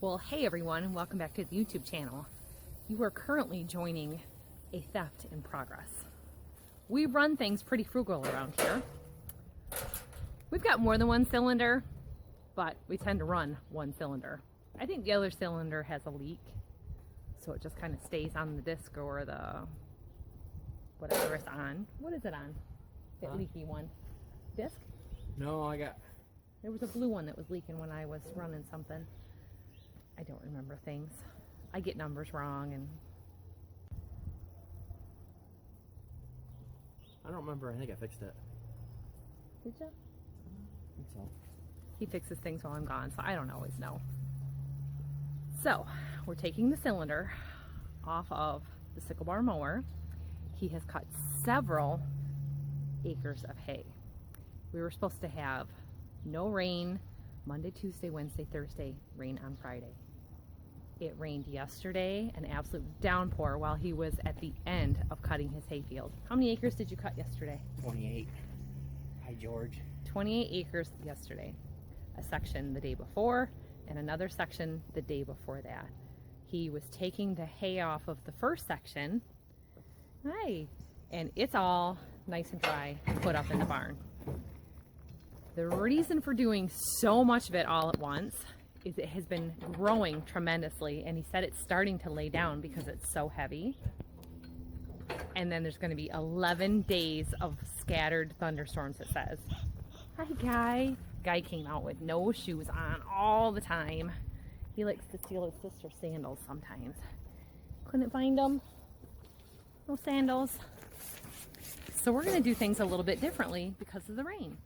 Well, hey everyone, and welcome back to the YouTube channel. You are currently joining a theft in progress. We run things pretty frugal around here. We've got more than one cylinder, but we tend to run one cylinder. I think the other cylinder has a leak, so it just kind of stays on the disc or the whatever it's on. What is it on? That leaky one. Disc? No, There was a blue one that was leaking when I was running something. I don't remember things. I get numbers wrong and I don't remember. I think I fixed it. did you? I think so. He fixes things while I'm gone, so I don't always know. So we're taking the cylinder off of the sickle bar mower. He has cut several acres of hay. We were supposed to have no rain Monday, Tuesday, Wednesday, Thursday, rain on Friday. It rained yesterday, an absolute downpour while he was at the end of cutting his hayfield. How many acres did you cut yesterday? 28. Hi, George. 28 acres yesterday. A section the day before and another section the day before that. He was taking the hay off of the first section. Hi. And it's all nice and dry and put up in the barn. The reason for doing so much of it all at once is it has been growing tremendously, and he said it's starting to lay down because it's so heavy. And then there's going to be 11 days of scattered thunderstorms, it says. Hi, Guy. Guy came out with no shoes on all the time. He likes to steal his sister's sandals sometimes. Couldn't find them. No sandals. So we're going to do things a little bit differently because of the rain.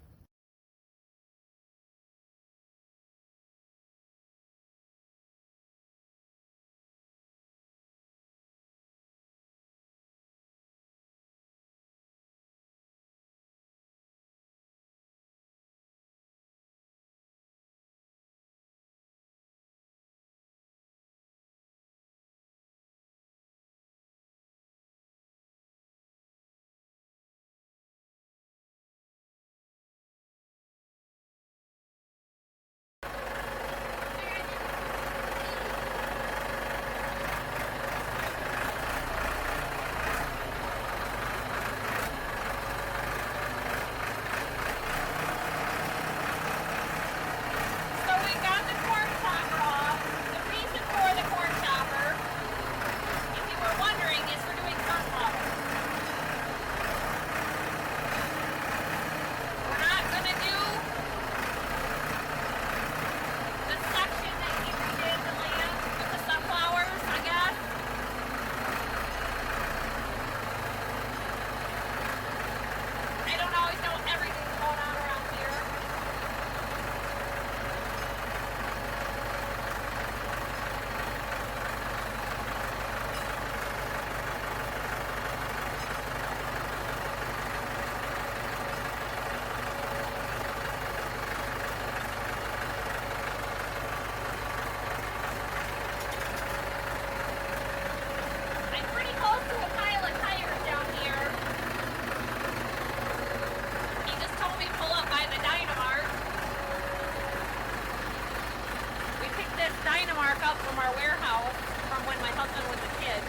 Up from our warehouse from when my husband was a kid.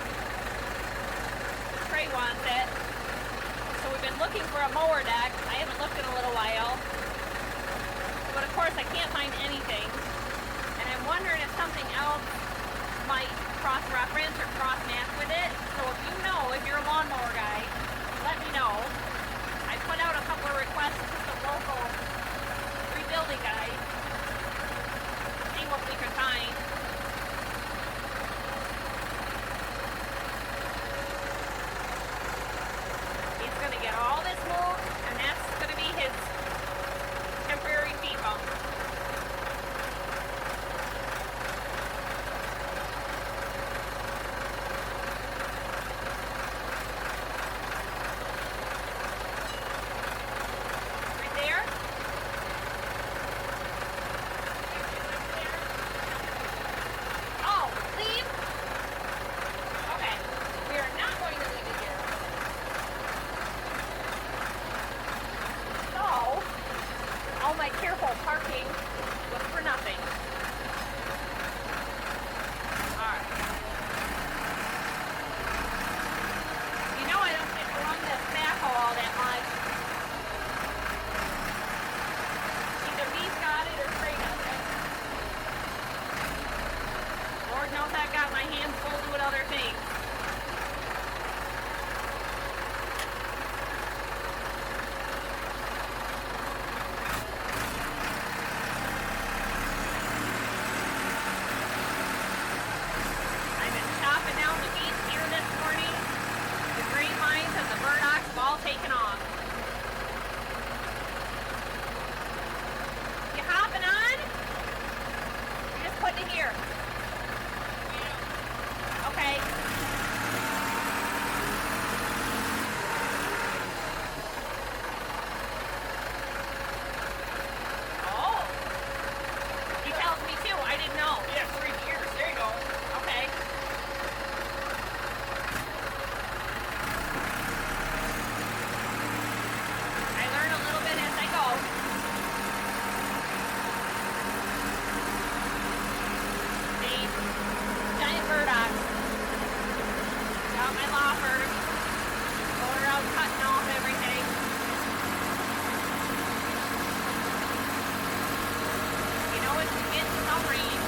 Trey wants it. So we've been looking for a mower deck. I haven't looked in a little while. But of course I can't find anything. And I'm wondering if something else might cross-reference or cross-match with it. So if you know, if you're a lawnmower guy, let me know. I put out a couple of requests to some local rebuilding guys. See what we can find. Get all this moved, and that's going to be his temporary feed bump. Right there. We'll do other things. I've been chopping down the weeds here this morning. The grapevines and the burdocks have all taken off. You hopping on? You're just putting it here. Okay. Oh. He tells me too. I didn't know. Yeah, 3 years. There you go. Okay. I learn a little bit as I go. These giant burdocks. Got my loppers. Going around cutting off everything. You know it's getting some rain.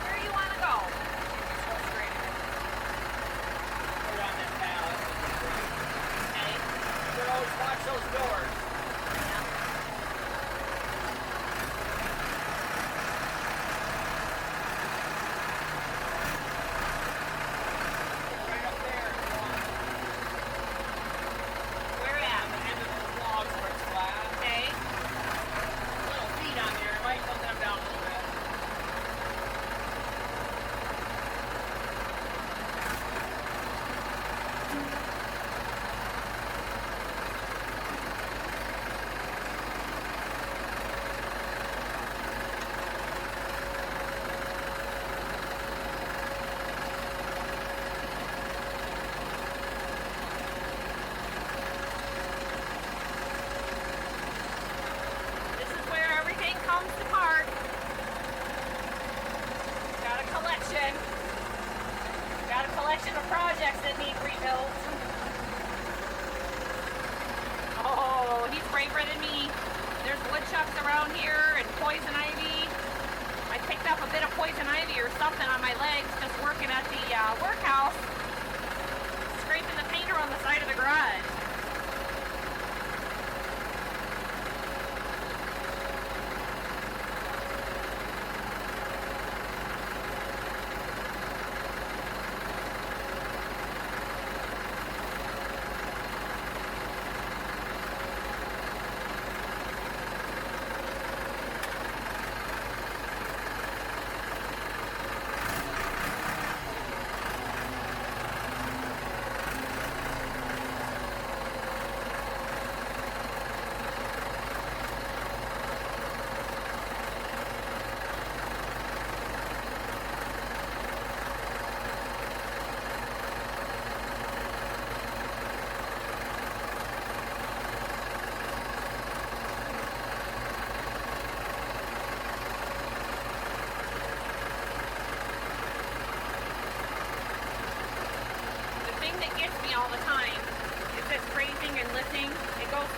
Where do you want to go? Just go straight in. Put it on that pallet. Okay. But always watch those doors. Yeah. Right up there. If you want. Where at? On the end of those logs where it's flat. Okay. Little feet on there. It might let them down a little bit. This is where everything comes to park. Got a collection. Got a collection of projects that need rebuilt. Oh, he's braver than me. There's woodchucks around here and poison ivy. I picked up a bit of poison ivy or something on my legs just working at the workhouse, scraping the paint around the side of the garage.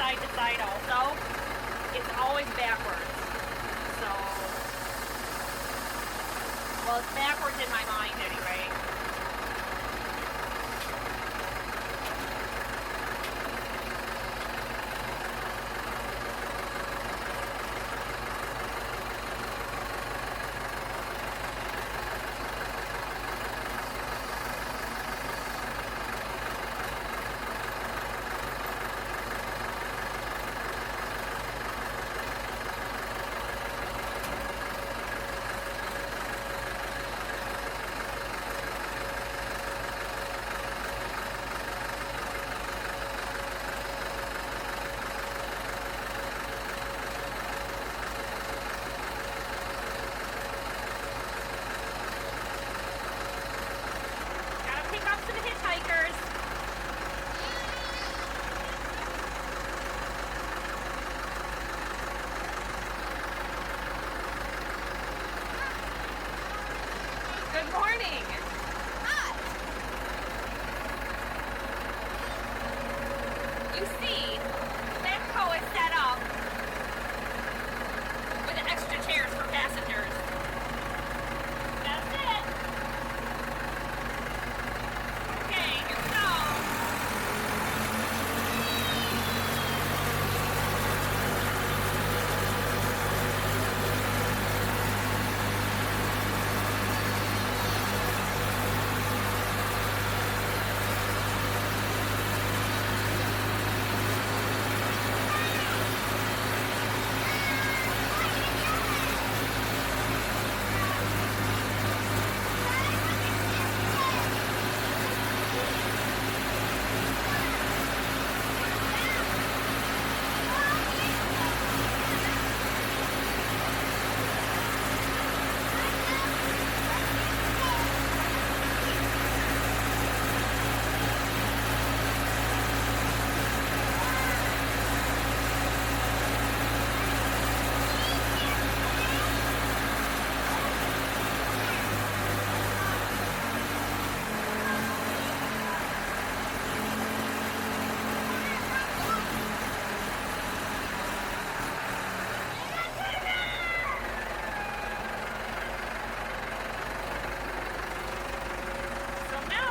side to side also. It's always backwards. So, well, it's backwards in my mind anyway. you see, backhoe is set up with extra chairs for passengers. That's it. Okay, here we go.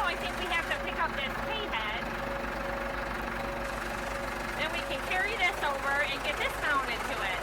I think we have to pick up this hay head. Then we can carry this over and get this mounted to it.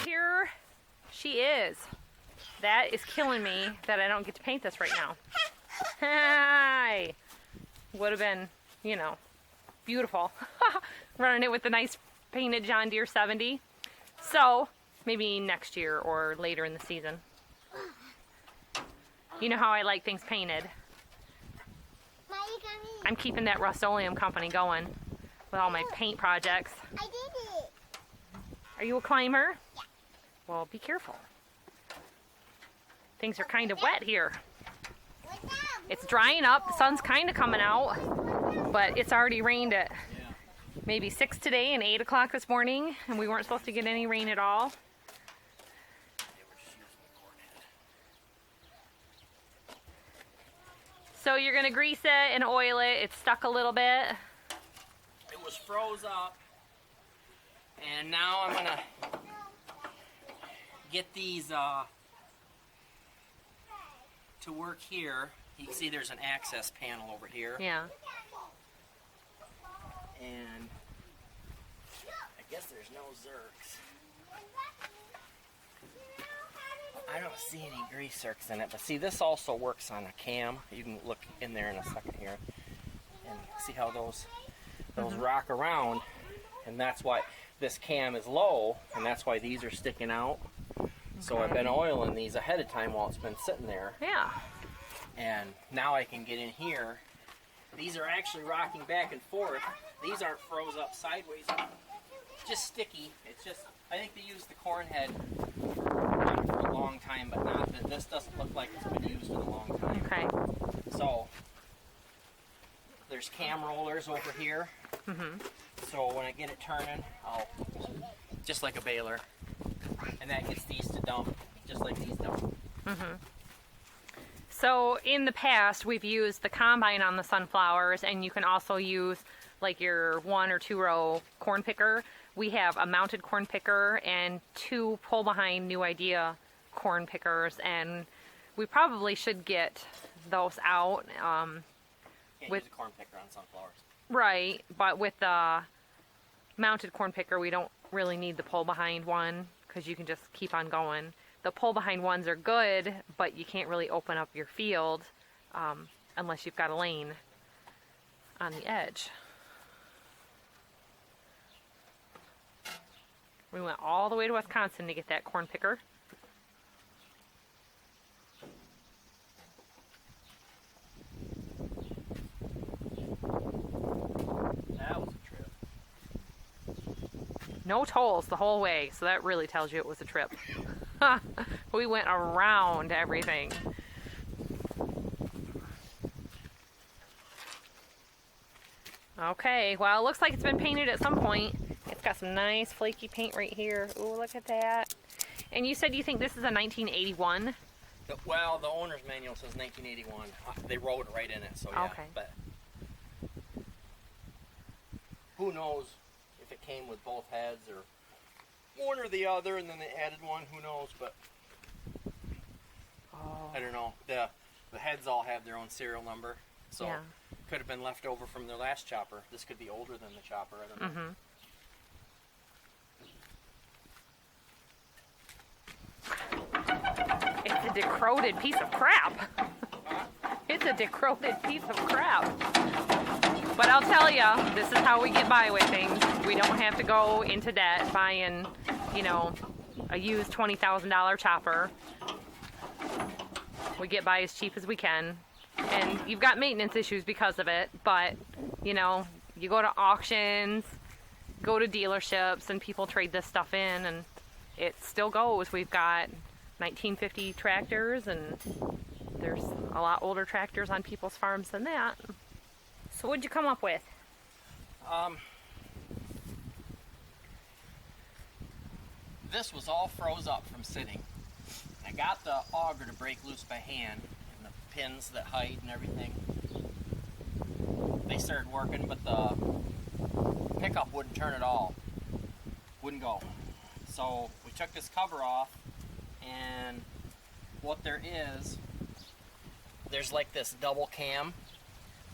Here she is. That is killing me that I don't get to paint this right now. Hi! Would have been, you know, beautiful. Running it with the nice painted John Deere 70. So, maybe next year or later in the season. You know how I like things painted. I'm keeping that Rust-Oleum company going with all my paint projects. I did it. Are you a climber? Yeah. Well, be careful. Things are kind of wet here. It's drying up. The sun's kind of coming out, but it's already rained at maybe 6 today and 8 o'clock this morning, and we weren't supposed to get any rain at all. So you're going to grease it and oil it. It's stuck a little bit. It was froze up, and now I'm gonna get these to work here. You can see there's an access panel over here. Yeah. And I guess there's no zerks. I don't see any grease zerks in it, but see, this also works on a cam. You can look in there in a second here and see how those rock around, and that's why this cam is low, and that's why these are sticking out. So I've been oiling these ahead of time while it's been sitting there. Yeah. And now I can get in here. These are actually rocking back and forth. These aren't froze up sideways. Just sticky. It's just, I think they used the corn head for a long time, but not that this doesn't look like it's been used in a long time. Okay. So there's cam rollers over here. So when I get it turning, I'll, just like a baler, and that gets these to dump, just like these dump. So in the past, we've used the combine on the sunflowers, and you can also use like your 1 or 2 row corn picker. We have a mounted corn picker and 2 pull behind New Idea corn pickers, and we probably should get those out. Can't With- use a corn picker on sunflowers. Right, but with the mounted corn picker, we don't really need the pull behind one because you can just keep on going. The pull behind ones are good, but you can't really open up your field unless you've got a lane on the edge. We went all the way to Wisconsin to get that corn picker. That was a trip. No tolls the whole way, so that really tells you it was a trip. We went around everything. Okay, well, it looks like it's been painted at some point. It's got some nice flaky paint right here. Ooh, look at that. And you said you think this is a 1981? Well, the owner's manual says 1981. They wrote it right in it, so yeah. Okay. But who knows if it came with both heads or one or the other, and then they added one. Who knows? But I don't know. The heads all have their own serial number, so Yeah. could have been left over from their last chopper. This could be older than the chopper. I don't know. Mm-hmm. It's a decrowed piece of crap. It's a decrowed piece of crap. But I'll tell you, this is how we get by with things. We don't have to go into debt buying, you know, a used $20,000 chopper. We get by as cheap as we can. And you've got maintenance issues because of it, but, you know, you go to auctions, go to dealerships, and people trade this stuff in, and it still goes. We've got 1950 tractors, and there's a lot older tractors on people's farms than that. So what'd you come up with? This was all froze up from sitting. I got the auger to break loose by hand, and the pins that hide and everything. They started working, but the pickup wouldn't turn at all. Wouldn't go. So we took this cover off, and what there is, there's like this double cam.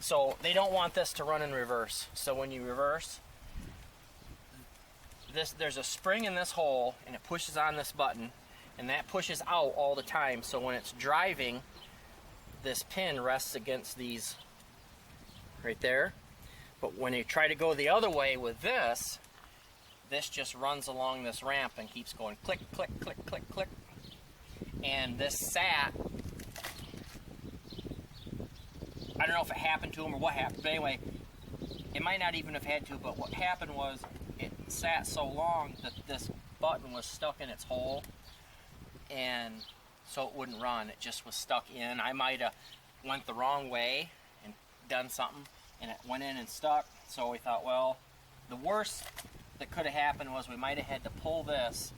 So they don't want this to run in reverse. So when you reverse, there's a spring in this hole, and it pushes on this button, and that pushes out all the time. So when it's driving, this pin rests against these right there. But when you try to go the other way with this just runs along this ramp and keeps going click, click, click, click, click. And this sat, I don't know if it happened to him or what happened, but anyway, it might not even have had to, but what happened was it sat so long that this button was stuck in its hole, and so it wouldn't run. It just was stuck in. I might have went the wrong way and done something, and it went in and stuck. So we thought, well, the worst that could have happened was we might have had to pull this.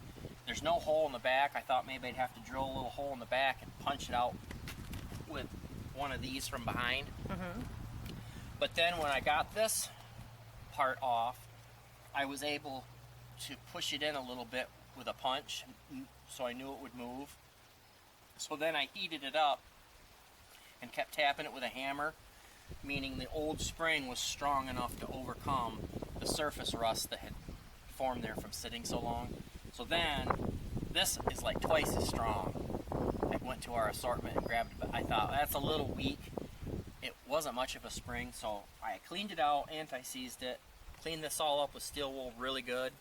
There's no hole in the back. I thought maybe I'd have to drill a little hole in the back and punch it out with one of these from behind. Mm-hmm. But then when I got this part off, I was able to push it in a little bit with a punch, so I knew it would move. So then I heated it up and kept tapping it with a hammer, meaning the old spring was strong enough to overcome the surface rust that had formed there from sitting so long. So then this is like twice as strong. I went to our assortment and grabbed it, but I thought that's a little weak. It wasn't much of a spring, so I cleaned it out, anti-seized it, cleaned this all up with steel wool really good.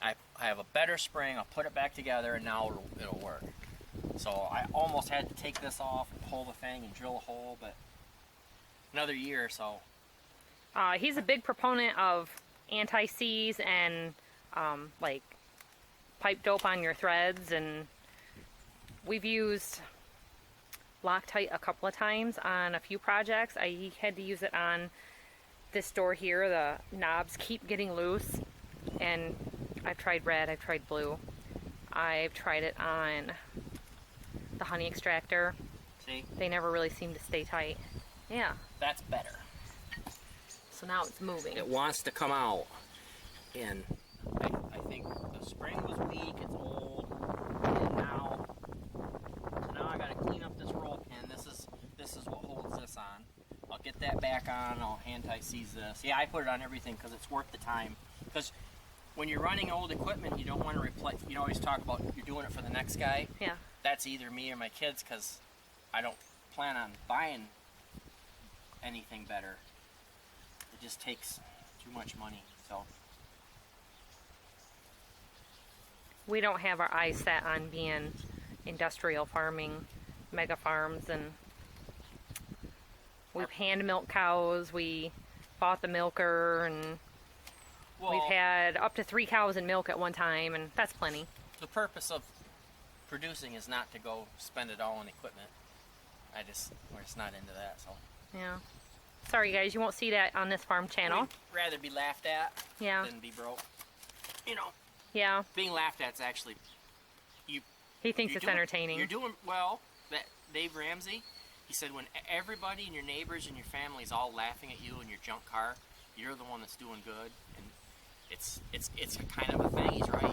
I have a better spring. I'll put it back together, and now it'll work. So I almost had to take this off and pull the thing and drill a hole, but another year or so. He's a big proponent of anti-seize and like pipe dope on your threads, and we've used Loctite a couple of times on a few projects. I had to use it on this door here. The knobs keep getting loose, and I've tried red, I've tried blue, I've tried it on the honey extractor. See? They never really seem to stay tight. Yeah, That's better. so now it's moving. It wants to come out, and I think the spring was weak, it's old, and now put that back on. I'll anti-seize this. Yeah, I put it on everything because it's worth the time. Because when you're running old equipment, you don't want to replace. You always talk about you're doing it for the next guy. Yeah. That's either me or my kids because I don't plan on buying anything better. It just takes too much money. So We don't have our eyes set on being industrial farming, mega farms, and we've hand milked cows. We bought the milker, and we've had up to 3 cows in milk at one time, and that's plenty. the purpose of producing is not to go spend it all on equipment. We're just not into that. So Yeah. Sorry guys, you won't see that on this farm channel. we'd rather be laughed at Yeah. than be broke. You know, Yeah. being laughed at is actually He thinks you're it's doing- entertaining. You're doing well. That Dave Ramsey, he said when everybody and your neighbors and your family is all laughing at you in your junk car, you're the one that's doing good, and it's a kind of a thing. He's right,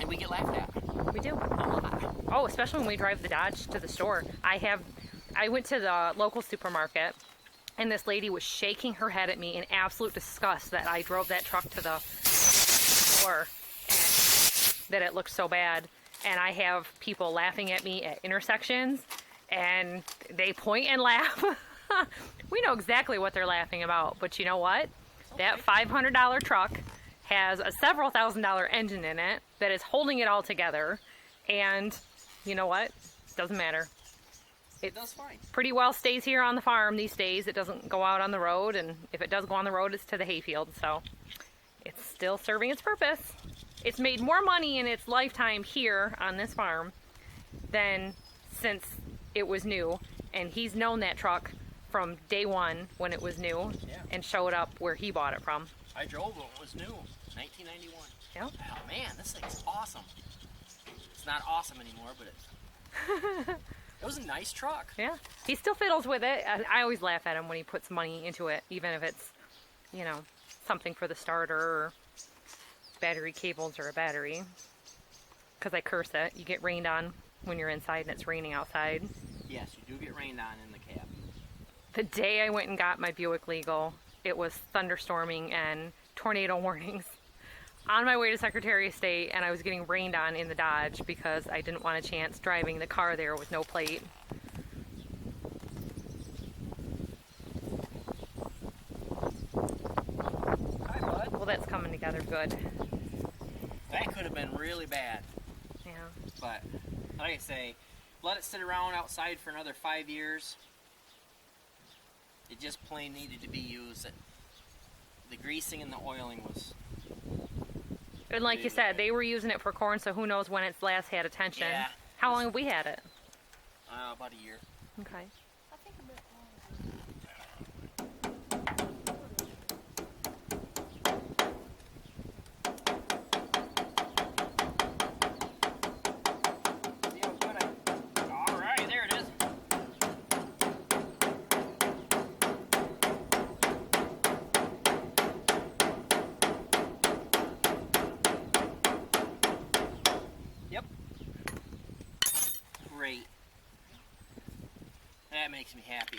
and we get laughed at We do. a lot. Oh, especially when we drive the Dodge to the store. I went to the local supermarket, and this lady was shaking her head at me in absolute disgust that I drove that truck to the store, and that it looked so bad. And I have people laughing at me at intersections, and they point and laugh. We know exactly what they're laughing about, but you know what? That $500 truck has a several $1,000 engine in it that is holding it all together, and you know what? Doesn't matter. It does fine. Pretty well stays here on the farm these days. It doesn't go out on the road, and if it does go on the road, it's to the hayfield, so it's still serving its purpose. It's made more money in its lifetime here on this farm than since it was new, and he's known that truck from day one when it was new. Yeah. And showed up where he bought it from. I drove it when it was new, 1991. Yeah. Oh man, this thing's awesome. It's not awesome anymore, but it was a nice truck. Yeah, he still fiddles with it. I always laugh at him when he puts money into it, even if it's, you know, something for the starter or battery cables or a battery. Because I curse it. You get rained on when you're inside and it's raining outside. Yes, you do get rained on in the cab. The day I went and got my Buick legal, it was thunderstorming and tornado warnings on my way to Secretary of State, and I was getting rained on in the Dodge because I didn't want a chance driving the car there with no plate. Hi, bud. Well, that's coming together good. That could have been really bad. Yeah. But like I say, let it sit around outside for another 5 years. It just plain needed to be used. The greasing and the oiling was. And like you said, they were using it for corn, so who knows when it's last had attention. Yeah. How long have we had it? About a year. Okay. I think a bit All right, there it is. Yep. Great. That makes me happy.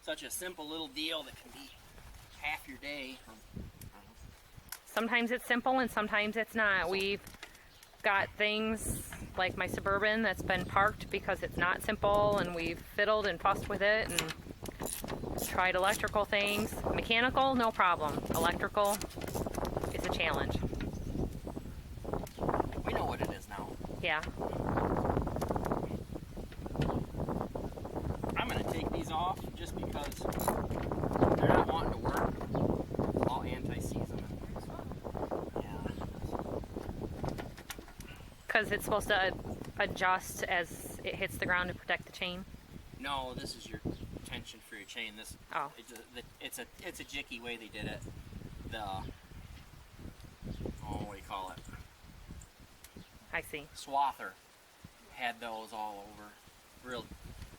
Such a simple little deal that can be half your day. Sometimes it's simple and sometimes it's not. We've got things like my Suburban that's been parked because it's not simple, and we've fiddled and fussed with it and tried electrical things. Mechanical, no problem. Electrical is a challenge. We know what it is now. Yeah. I'm going to take these off just because they're not wanting to work. I'll anti-seize them. Yeah. Because it's supposed to adjust as it hits the ground to protect the chain. No, this is your tension for your chain. This Oh. it's a jicky way they did it. What do you call it? I see. Swather had those all over.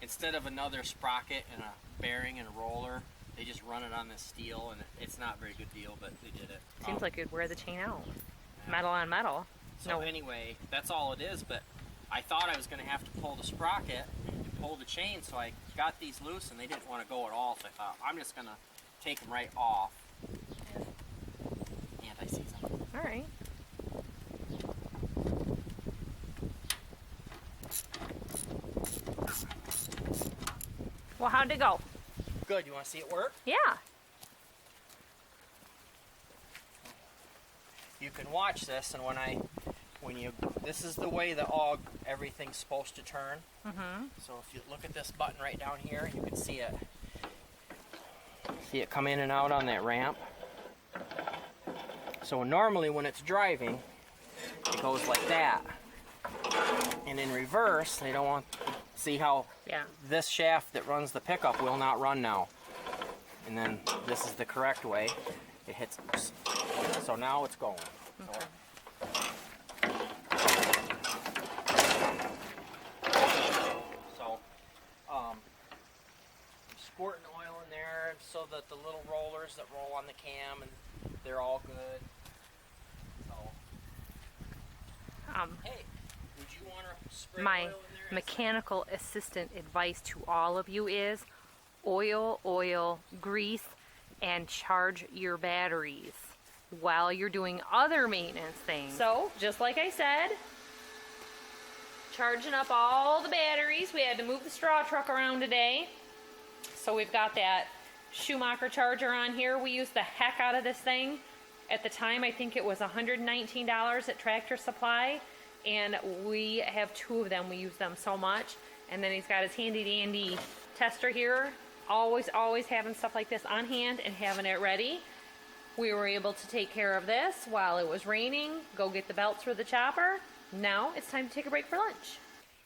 Instead of another sprocket and a bearing and a roller, they just run it on this steel, and it's not a very good deal, but they did it. Seems like it'd wear the chain out. Metal on metal. So anyway, that's all it is, but I thought I was going to have to pull the sprocket pull the chain, so I got these loose and they didn't want to go at all, so I thought I'm just gonna take them right off and anti-seize them. All right. Well, how'd it go? Good, you want to see it work? Yeah. You can watch this, and this is the way everything's supposed to turn. Mm-hmm. So if you look at this button right down here, you can see it. See it come in and out on that ramp. So normally when it's driving, it goes like that. And in reverse, they don't want. See how this shaft that runs the pickup will not run now. And then this is the correct way. It hits. So now it's going. Okay. So, squirting oil in there so that the little rollers that roll on the cam, and they're all good. So, hey, would you want to spray My oil in there? mechanical assistant advice to all of you is oil, grease, and charge your batteries while you're doing other maintenance things. So, just like I said, charging up all the batteries. We had to move the straw truck around today. So we've got that Schumacher charger on here. We used the heck out of this thing. At the time, I think it was $119 at Tractor Supply. And we have 2 of them. We use them so much. And then he's got his handy dandy tester here. Always having stuff like this on hand and having it ready. We were able to take care of this while it was raining, go get the belts for the chopper. Now it's time to take a break for lunch.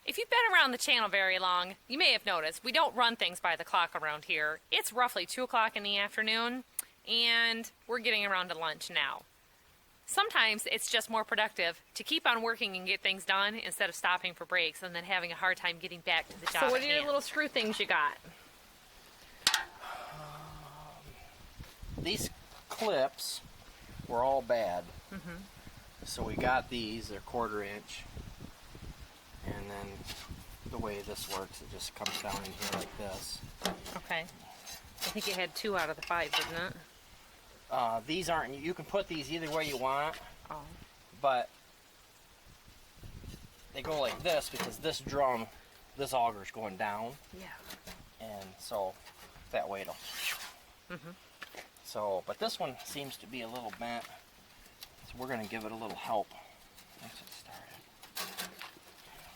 If you've been around the channel very long, you may have noticed we don't run things by the clock around here. It's roughly 2 o'clock in the afternoon, and we're getting around to lunch now. Sometimes it's just more productive to keep on working and get things done instead of stopping for breaks and then having a hard time getting back to the job. So what are your little screw things you got? These clips were all bad. Mm-hmm. So we got these, they're 1/4 inch. And then the way this works, it just comes down in here like this. Okay. I think it had 2 out of the 5, didn't it? These aren't, you can put these either way you want. Oh. But they go like this because this drum, this auger's going down. Yeah. And so that way it'll. Mm-hmm. So, but this one seems to be a little bent. So we're going to give it a little help once it started.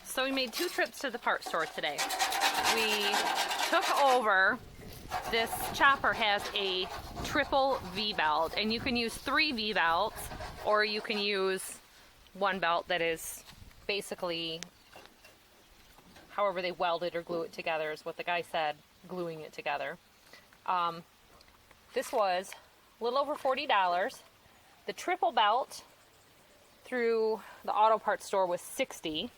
So we made 2 trips to the part store today. We took over, this chopper has a triple V-belt, and you can use 3 V-belts, or you can use 1 belt that is basically, however they weld it or glue it together is what the guy said, gluing it together. This was a little over $40. The triple belt through the auto parts store was $60.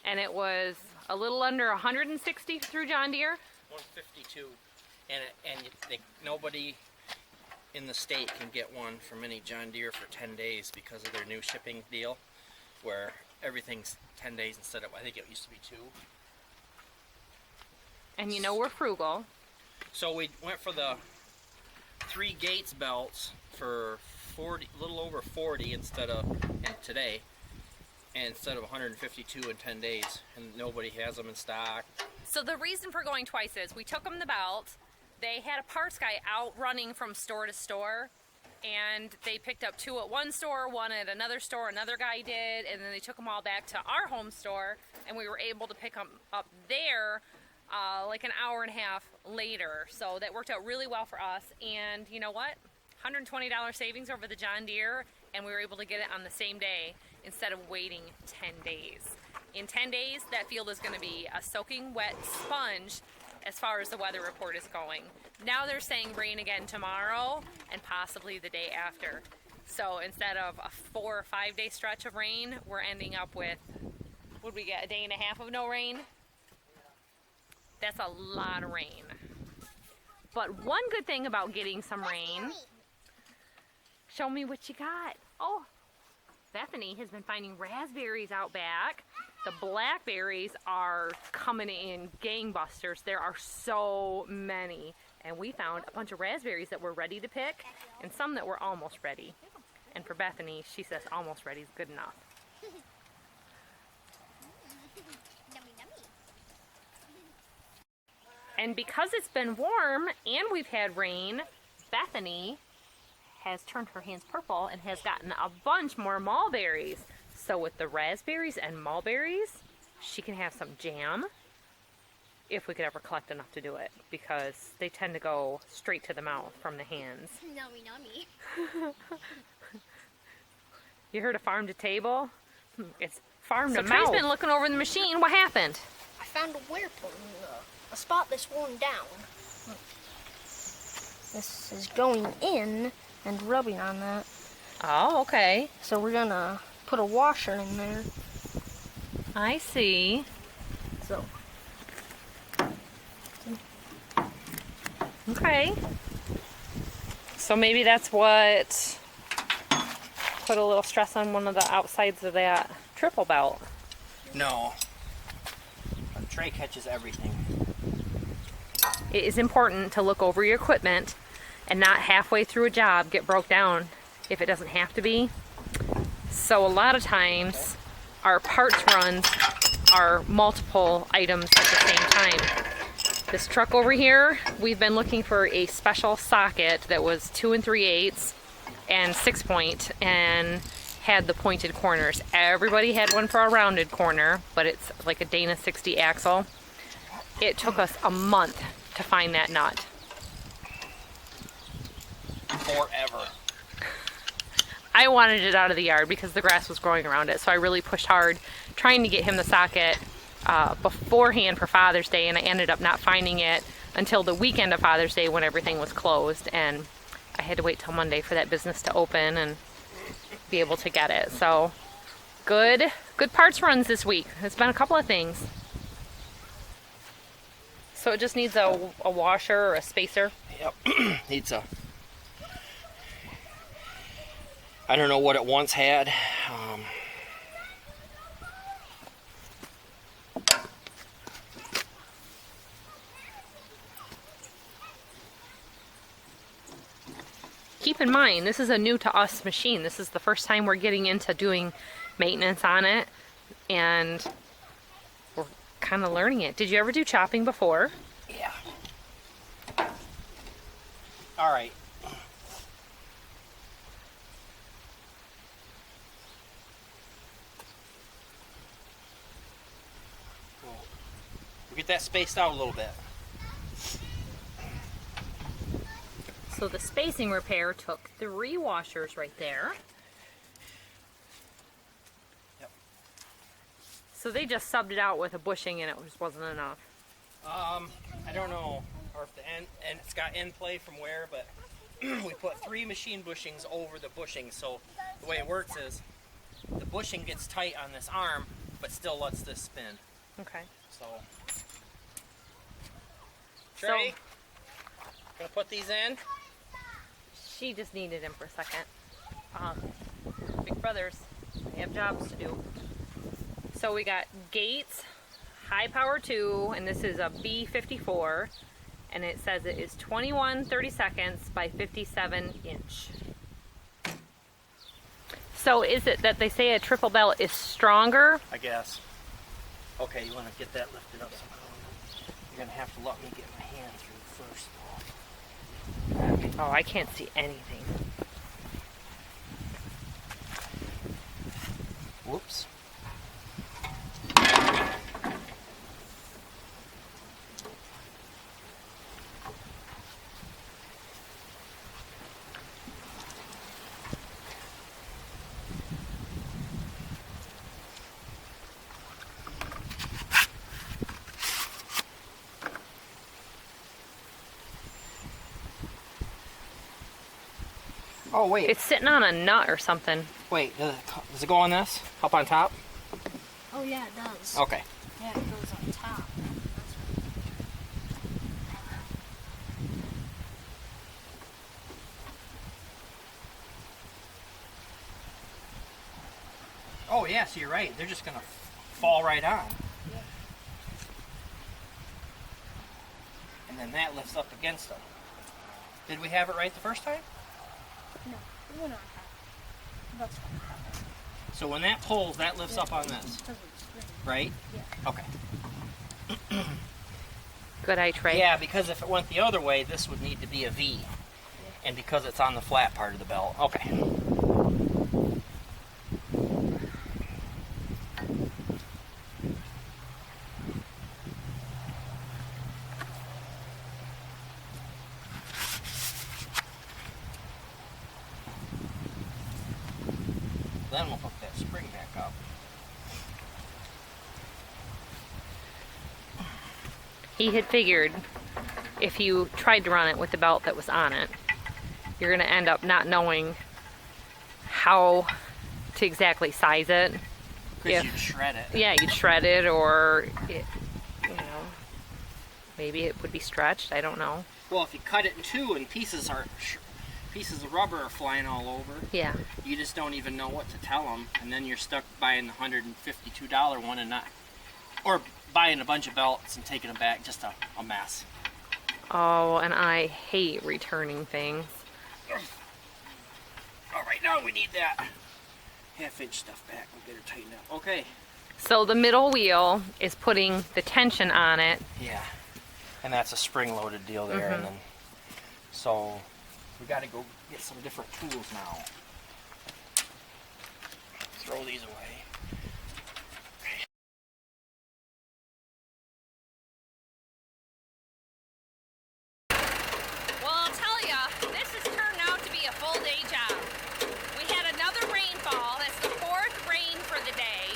And it was a little under $160 through John Deere. $152, and nobody in the state can get one from any John Deere for 10 days because of their new shipping deal, where everything's 10 days instead of, I think it used to be 2. And you know we're frugal. So we went for the 3 Gates belts for a little over 40 instead of, and today. And instead of 152 in 10 days, and nobody has them in stock. So the reason for going twice is we took them the belt. They had a parts guy out running from store to store, and they picked up 2 at one store, 1 at another store, another guy did, and then they took them all back to our home store, and we were able to pick them up there like an hour and a half later. So that worked out really well for us, and you know what? $120 savings over the John Deere, and we were able to get it on the same day instead of waiting 10 days. In 10 days, that field is going to be a soaking wet sponge as far as the weather report is going. Now they're saying rain again tomorrow and possibly the day after. So instead of a 4 or 5 day stretch of rain, we're ending up with, would we get a day and a half of no rain? That's a lot of rain. But one good thing about getting some rain, show me what you got. Oh, Bethany has been finding raspberries out back. The blackberries are coming in gangbusters. There are so many. And we found a bunch of raspberries that were ready to pick and some that were almost ready. And for Bethany, she says almost ready is good enough. And because it's been warm and we've had rain, Bethany has turned her hands purple and has gotten a bunch more mulberries. So with the raspberries and mulberries, she can have some jam if we could ever collect enough to do it, because they tend to go straight to the mouth from the hands. Nummy nummy. You heard of farm to table? It's farm to So mouth. Trey's Been looking over the machine. What happened? I found a wear point, a spot that's worn down. This is going in and rubbing on that. Oh, okay. So we're gonna put a washer in there. I see. So Okay. So maybe that's what put a little stress on one of the outsides of that triple belt. No. A Trey catches everything. It is important to look over your equipment and not halfway through a job get broke down if it doesn't have to be. So a lot of times our parts runs are multiple items at the same time. This truck over here, we've been looking for a special socket that was 2 3/8 and 6-point and had the pointed corners. Everybody had one for a rounded corner, but it's like a Dana 60 axle. It took us a month to find that nut. Forever. I wanted it out of the yard because the grass was growing around it, so I really pushed hard trying to get him the socket beforehand for Father's Day, and I ended up not finding it until the weekend of Father's Day when everything was closed, and I had to wait till Monday for that business to open and be able to get it. So good parts runs this week. It's been a couple of things. So it just needs a washer or a spacer. Yep. Needs a... I don't know what it once had. Keep in mind, this is a new to us machine. This is the first time we're getting into doing maintenance on it, and we're kind of learning it. Did you ever do chopping before? Yeah. All right. We'll get that spaced out a little bit. So the spacing repair took 3 washers right there. Yep. So they just subbed it out with a bushing and it just wasn't enough. I don't know, or if the end, and it's got end play from where, but we put 3 machine bushings over the bushing. So the way it works is the bushing gets tight on this arm, but still lets this spin. Okay. So, Trey, gonna put these in. She just needed him for a second. Big brothers, they have jobs to do. So we got Gates High Power 2, and this is a B54, and it says it is 21 32nds by 57 inch. So is it that they say a triple belt is stronger? I guess. Okay, you want to get that lifted up somehow. You're gonna have to let me get my hand through first. Oh, I can't see anything. Whoops. Oh, wait. It's sitting on a nut or something. Wait, does it go on this? Up on top? oh yeah, it does. Okay. Yeah, it goes on top. Oh, yeah, so you're right. They're just going to fall right on. And then that lifts up against them. Did we have it right the first time? No, we went on top. That's fine. So when that pulls, that lifts up on this, right? Yeah. Okay. Good eye, Trey. Yeah, because if it went the other way, this would need to be a V. And because it's on the flat part of the belt. Okay. Then we'll hook that spring back up. He had figured if you tried to run it with the belt that was on it, you're going to end up not knowing how to exactly size it. Because you'd shred it. Yeah, you'd shred it, or it, you know, maybe it would be stretched. I don't know. Well, if you cut it in two and pieces of rubber are flying all over, Yeah. you just don't even know what to tell them, and then you're stuck buying the $152 one and not, or buying a bunch of belts and taking them back. Just a mess. Oh, and I hate returning things. All right, now we need that half-inch stuff back. We'll get her tightened up. Okay. So the middle wheel is putting the tension on it. Yeah, and that's a spring-loaded deal there, and then so we got to go get some different tools now. Throw these away. Well, I'll tell ya, this has turned out to be a full-day job. We had another rainfall. That's the fourth rain for the day.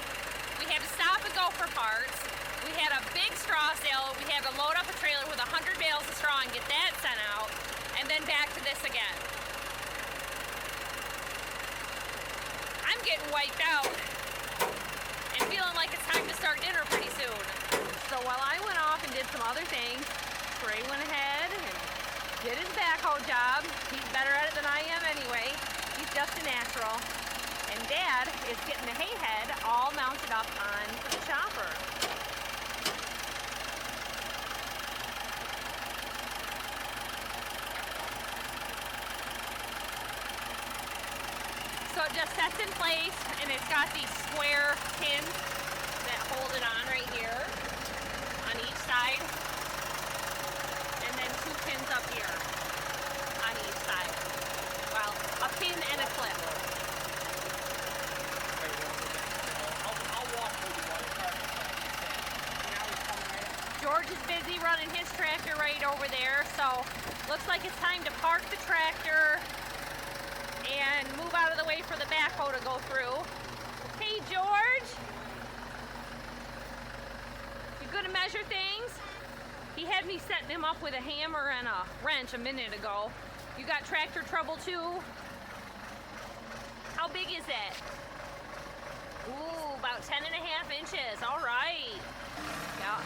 We had to stop and go for parts. We had a big straw sale. We had to load up a trailer with 100 bales of straw and get that sent out. And then back to this again. I'm getting wiped out and feeling like it's time to start dinner pretty soon. So while I went off and did some other things, Trey went ahead and did his backhoe job. He's better at it than I am anyway. He's just a natural. And Dad is getting the hay head all mounted up on the chopper. So it just sets in place, and it's got these square pins that hold it on right here on each side. And then two pins up here on each side. Well, a pin and a clip. George is busy running his tractor right over there, so looks like it's time to park the tractor and move out of the way for the backhoe to go through. Hey, George! You good to measure things? He had me setting him up with a hammer and a wrench a minute ago. You got tractor trouble too? How big is it? Ooh, about 10.5 inches. All right. Yeah.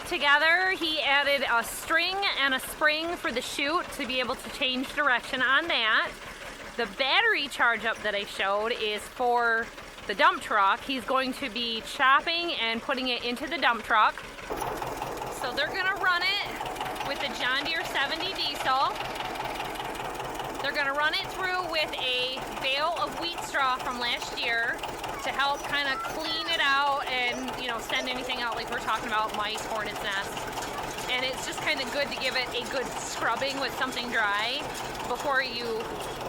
Together, he added a string and a spring for the chute to be able to change direction on that. The battery charge up that I showed is for the dump truck. He's going to be chopping and putting it into the dump truck. So they're going to run it with the John Deere 70 diesel. They're going to run it through with a bale of wheat straw from last year to help kind of clean it out and, you know, send anything out like we're talking about, mice, hornets' nests. And it's just kind of good to give it a good scrubbing with something dry before you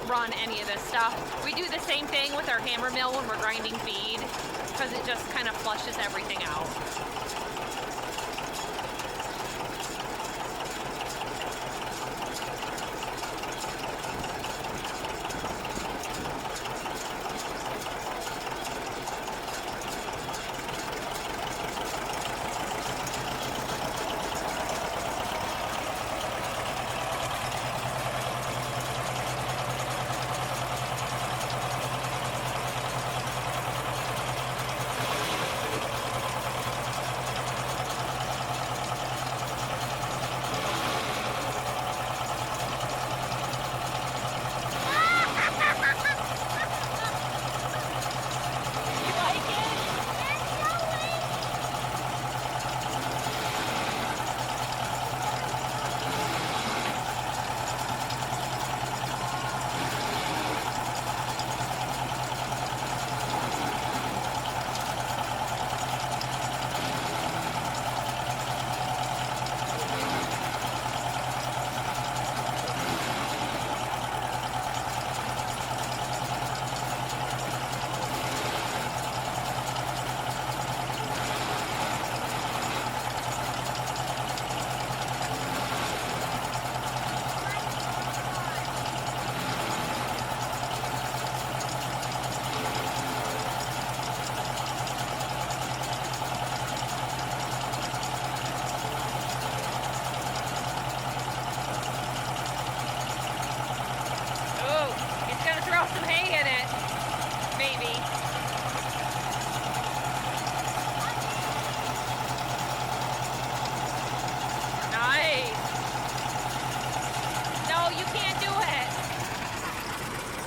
run any of this stuff. We do the same thing with our hammer mill when we're grinding feed because it just kind of flushes everything out.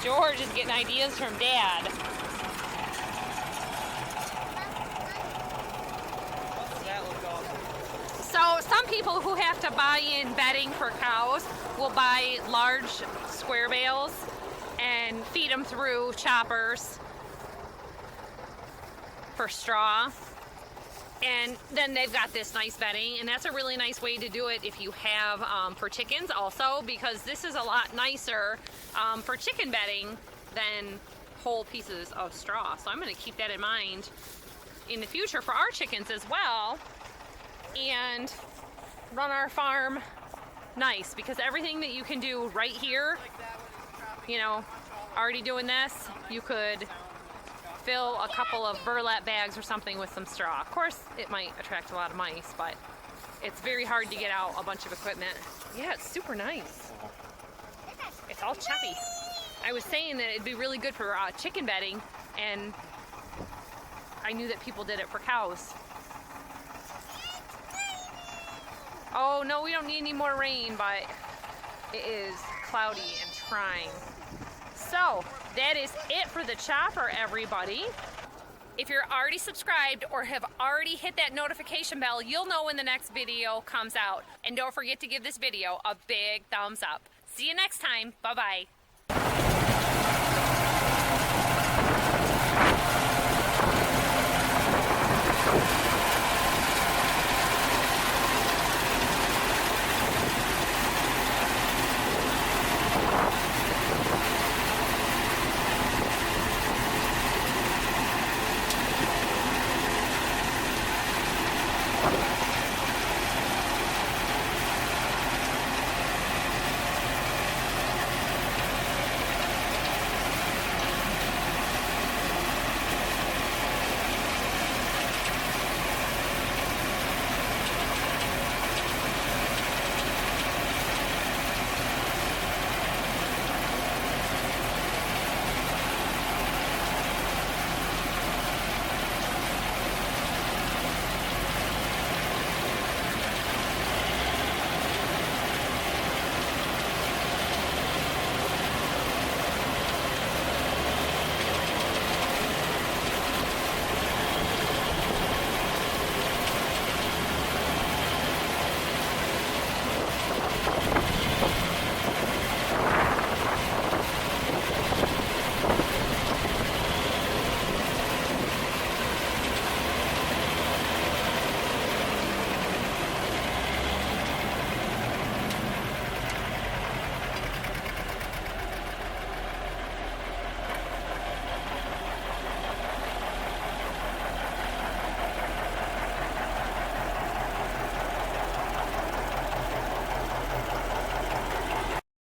George is getting ideas from Dad. That look awesome. So some people who have to buy in bedding for cows will buy large square bales and feed them through choppers for straw. And then they've got this nice bedding, and that's a really nice way to do it if you have for chickens also, because this is a lot nicer for chicken bedding than whole pieces of straw. So I'm going to keep that in mind in the future for our chickens as well, and run our farm nice, because everything that you can do right here, you know, already doing this, you could fill a couple of burlap bags or something with some straw. Of course, it might attract a lot of mice, but it's very hard to get out a bunch of equipment. Yeah, it's super nice. It's all choppy. I was saying that it'd be really good for chicken bedding, and I knew that people did it for cows. Oh no, we don't need any more rain, but it is cloudy and trying. So that is it for the chopper, everybody. If you're already subscribed or have already hit that notification bell, you'll know when the next video comes out. And don't forget to give this video a big thumbs up. See you next time. Bye-bye.